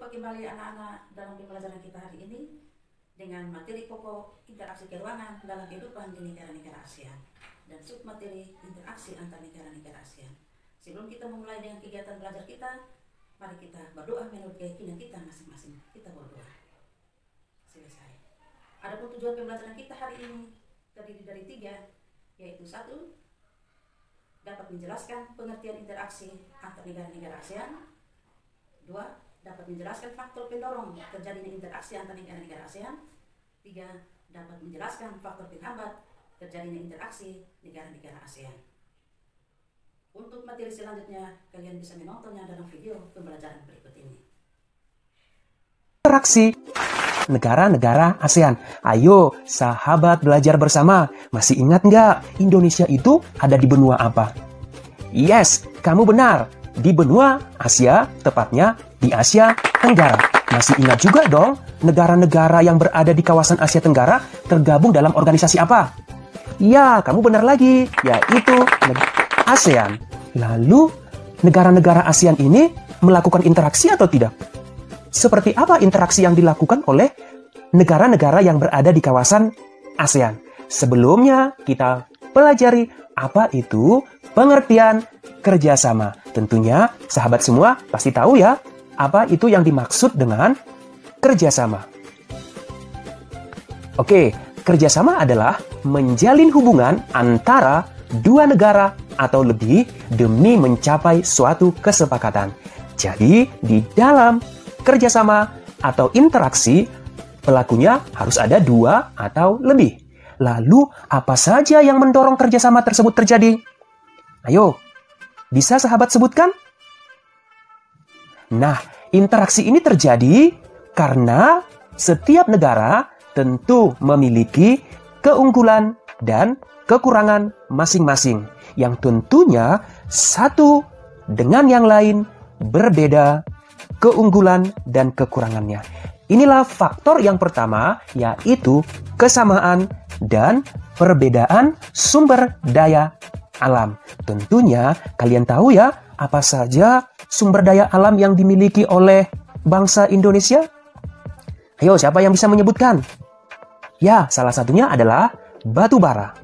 Jumpa kembali anak-anak dalam pembelajaran kita hari ini dengan materi pokok interaksi keuangan dalam kehidupan di negara-negara ASEAN dan submateri interaksi antar negara-negara ASEAN. Sebelum kita memulai dengan kegiatan belajar kita, mari kita berdoa menurut keyakinan kita masing-masing. Kita berdoa. Selesai. Adapun tujuan pembelajaran kita hari ini terdiri dari 3, yaitu 1, dapat menjelaskan pengertian interaksi antar negara-negara ASEAN. 2, dapat menjelaskan faktor pendorong terjadinya interaksi antar negara-negara ASEAN. 3, dapat menjelaskan faktor penghambat terjadinya interaksi negara-negara ASEAN. Untuk materi selanjutnya, kalian bisa menontonnya dalam video pembelajaran berikut ini. Interaksi negara-negara ASEAN. Ayo, sahabat belajar bersama. Masih ingat nggak Indonesia itu ada di benua apa? Yes, kamu benar. Di benua Asia, tepatnya di Asia Tenggara. Masih ingat juga dong, negara-negara yang berada di kawasan Asia Tenggara tergabung dalam organisasi apa? Ya, kamu benar lagi, yaitu ASEAN. Lalu, negara-negara ASEAN ini melakukan interaksi atau tidak? Seperti apa interaksi yang dilakukan oleh negara-negara yang berada di kawasan ASEAN? Sebelumnya, kita pelajari apa itu pengertian kerjasama. Tentunya, sahabat semua pasti tahu ya, apa itu yang dimaksud dengan kerjasama. Oke, kerjasama adalah menjalin hubungan antara dua negara atau lebih demi mencapai suatu kesepakatan. Jadi, di dalam kerjasama atau interaksi, pelakunya harus ada 2 atau lebih. Lalu, apa saja yang mendorong kerjasama tersebut terjadi? Ayo, bisa sahabat sebutkan? Nah, interaksi ini terjadi karena setiap negara tentu memiliki keunggulan dan kekurangan masing-masing, yang tentunya satu dengan yang lain berbeda keunggulan dan kekurangannya. Inilah faktor yang pertama, yaitu kesamaan dan perbedaan sumber daya alam. Tentunya kalian tahu ya, apa saja sumber daya alam yang dimiliki oleh bangsa Indonesia? Ayo, siapa yang bisa menyebutkan? Ya, salah satunya adalah batu bara.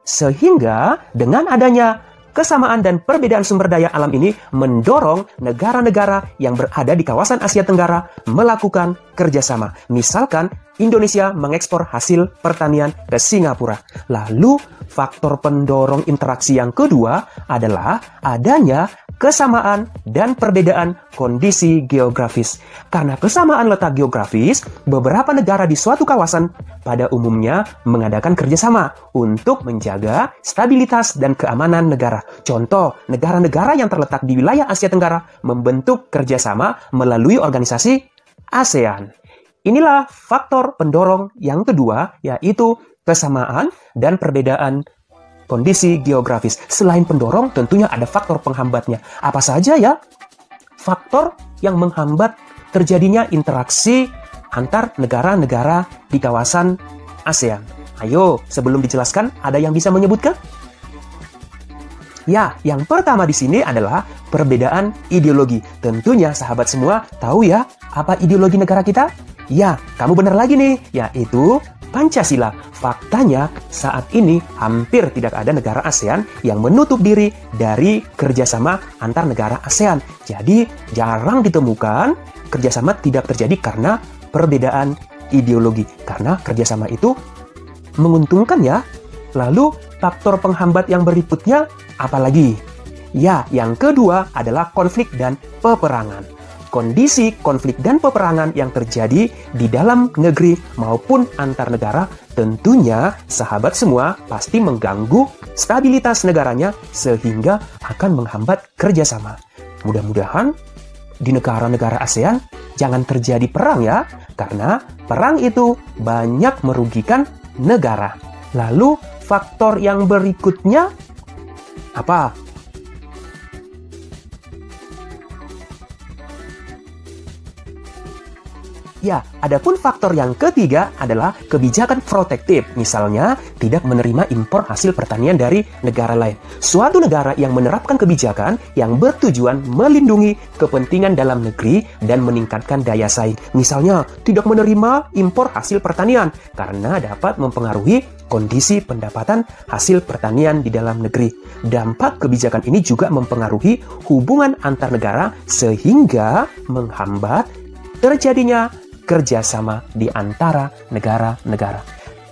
Sehingga dengan adanya kesamaan dan perbedaan sumber daya alam ini mendorong negara-negara yang berada di kawasan Asia Tenggara melakukan kerjasama. Misalkan Indonesia mengekspor hasil pertanian ke Singapura. Lalu faktor pendorong interaksi yang kedua adalah adanya kesamaan dan perbedaan kondisi geografis. Karena kesamaan letak geografis, beberapa negara di suatu kawasan pada umumnya mengadakan kerjasama untuk menjaga stabilitas dan keamanan negara. Contoh, negara-negara yang terletak di wilayah Asia Tenggara membentuk kerjasama melalui organisasi ASEAN. Inilah faktor pendorong yang kedua, yaitu kesamaan dan perbedaan kondisi geografis. Selain pendorong, tentunya ada faktor penghambatnya. Apa saja ya? Faktor yang menghambat terjadinya interaksi antar negara-negara di kawasan ASEAN. Ayo, sebelum dijelaskan, ada yang bisa menyebutkan? Ya, yang pertama di sini adalah perbedaan ideologi. Tentunya sahabat semua tahu ya, apa ideologi negara kita? Ya, kamu benar lagi nih, yaitu Pancasila. Faktanya, saat ini hampir tidak ada negara ASEAN yang menutup diri dari kerjasama antar negara ASEAN. Jadi, jarang ditemukan kerjasama tidak terjadi karena perbedaan ideologi. Karena kerjasama itu menguntungkan ya. Lalu, faktor penghambat yang berikutnya apalagi? Ya, yang kedua adalah konflik dan peperangan. Kondisi konflik dan peperangan yang terjadi di dalam negeri maupun antar negara tentunya sahabat semua pasti mengganggu stabilitas negaranya sehingga akan menghambat kerjasama. Mudah-mudahan di negara-negara ASEAN jangan terjadi perang ya, karena perang itu banyak merugikan negara. Lalu faktor yang berikutnya apa? Ya, adapun faktor yang ketiga adalah kebijakan protektif. Misalnya, tidak menerima impor hasil pertanian dari negara lain. Suatu negara yang menerapkan kebijakan yang bertujuan melindungi kepentingan dalam negeri dan meningkatkan daya saing. Misalnya, tidak menerima impor hasil pertanian karena dapat mempengaruhi kondisi pendapatan hasil pertanian di dalam negeri. Dampak kebijakan ini juga mempengaruhi hubungan antar negara sehingga menghambat terjadinya kerjasama di antara negara-negara.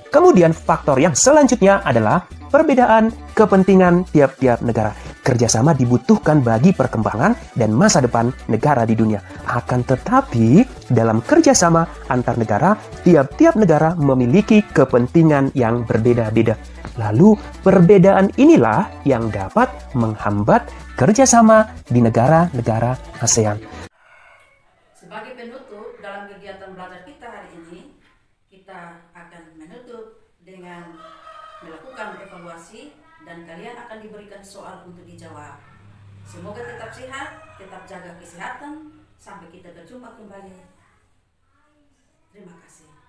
Kemudian faktor yang selanjutnya adalah perbedaan kepentingan tiap-tiap negara. Kerjasama dibutuhkan bagi perkembangan dan masa depan negara di dunia. Akan tetapi, dalam kerjasama antar negara, tiap-tiap negara memiliki kepentingan yang berbeda-beda. Lalu, perbedaan inilah yang dapat menghambat kerjasama di negara-negara ASEAN. Sebagai penutup dalam kegiatan belajar kita hari ini, kita akan menutup dengan melakukan evaluasi dan kalian akan diberikan soal untuk dijawab. Semoga tetap sehat, tetap jaga kesehatan. Sampai kita berjumpa kembali. Terima kasih.